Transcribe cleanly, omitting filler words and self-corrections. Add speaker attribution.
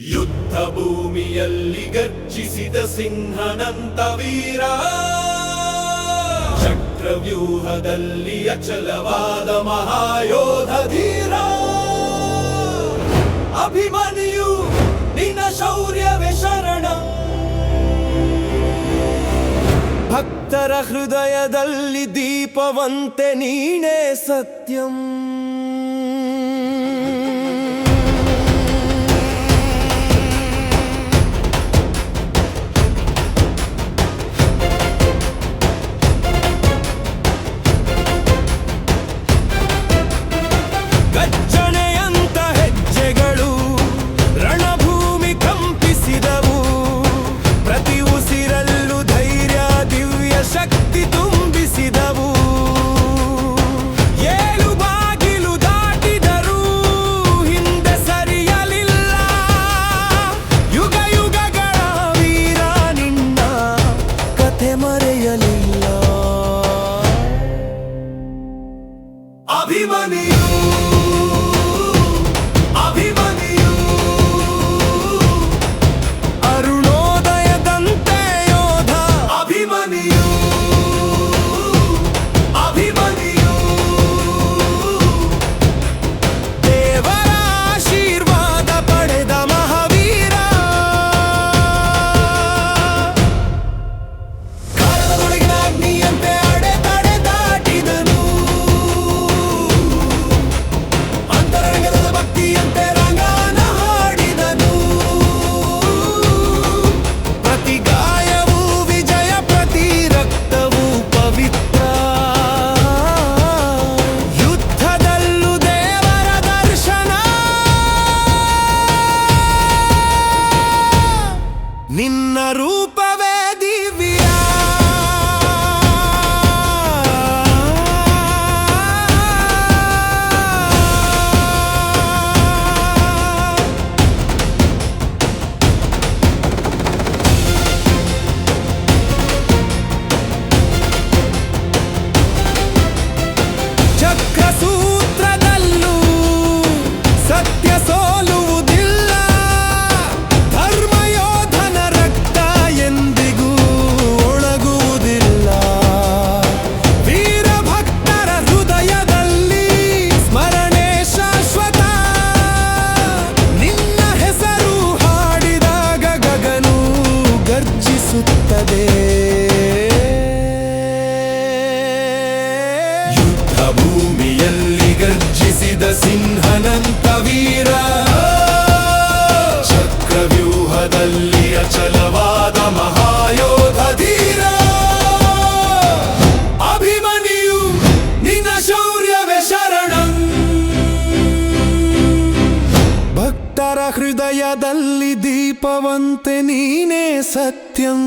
Speaker 1: ಯುದ್ಧ ಭೂಮಿಯಲ್ಲಿ ಗರ್ಜಿಸಿದ ಸಿಂಹನಂತ ವೀರ, ಚಕ್ರವ್ಯೂಹದಲ್ಲಿ ಅಚಲವಾದ ಮಹಾಯೋಧ ಧೀರ. ಅಭಿಮನ್ಯು ನಿನ್ನ ಶೌರ್ಯವೇ ಶರಣ, ಭಕ್ತರ ಹೃದಯದಲ್ಲಿ ದೀಪವಂತೆ ನೀನೇ ಸತ್ಯಂ. ಗರ್ಜನೆಯಂತ ಹೆಜ್ಜೆಗಳು ರಣಭೂಮಿ ಕಂಪಿಸಿದವು, ಪ್ರತಿ ಉಸಿರಲ್ಲೂ ಧೈರ್ಯ ದಿವ್ಯ ಶಕ್ತಿ ತುಂಬಿಸಿದವು. ಏಳು ಬಾಗಿಲು ದಾಟಿದರೂ ಹಿಂದೆ ಸರಿಯಲಿಲ್ಲ, ಯುಗ ಯುಗಗಳ ವೀರ ನಿನ್ನ ಕಥೆ ಮರೆಯಲಿಲ್ಲ. ಅಭಿಮನ್ಯು ಅರುಣೋದಯದಂತೆ ಯೋಧ, ಅಭಿಮನ್ಯು ದೇವರ ಆಶೀರ್ವಾದ ಪಡೆದ ಮಹಾವೀರ. ಕಾಲದೊಳಗಿನ ಅಗ್ನಿಯಂತೆ ಅಡೆತಡೆ ದಾಟಿದನು, ಅಂತರಂಗದ ಭಕ್ತಿಯಂತೆ ರಂಗಾನ ಹಾಡಿದನು. ಪ್ರತಿ ಗಾಯವೂ ವಿಜಯ, ಪ್ರತಿ ರಕ್ತವೂ ಪವಿತ್ರ. ಯುದ್ಧದಲ್ಲೂ ದೇವರ ದರ್ಶನ, ನಿನ್ನ ರೂಪವೇ ದಿವ್ಯ. ಚಕ್ರಸೂತ್ರದಲ್ಲೂ ಸತ್ಯ ಸೋಲುವುದಿಲ್ಲ, ಧರ್ಮಯೋಧನ ರಕ್ತ ಎಂದಿಗೂ ಒಣಗುವುದಿಲ್ಲ. ವೀರಭಕ್ತರ ಹೃದಯದಲ್ಲಿ ಸ್ಮರಣೆ ಶಾಶ್ವತ, ನಿನ್ನ ಹೆಸರು ಹಾಡಿದಾಗ ಗಗನು ಗರ್ಜಿಸುತ್ತದೆ. ಯುದ್ಧ ಭೂಮಿಯಲ್ಲಿ ಗರ್ಜಿಸಿದ ಸಿಂಹನಂತ ವೀರ, ಚಕ್ರವ್ಯೂಹದಲ್ಲಿ ಅಚಲವಾದ ಮಹಾಯೋಧ ಧೀರ. ಅಭಿಮನ್ಯು ನಿನ್ನ ಶೌರ್ಯವೇ ಶರಣಂ, ಭಕ್ತರ ಹೃದಯದಲ್ಲಿ ದೀಪವಂತೆ ನೀನೇ ಸತ್ಯಂ.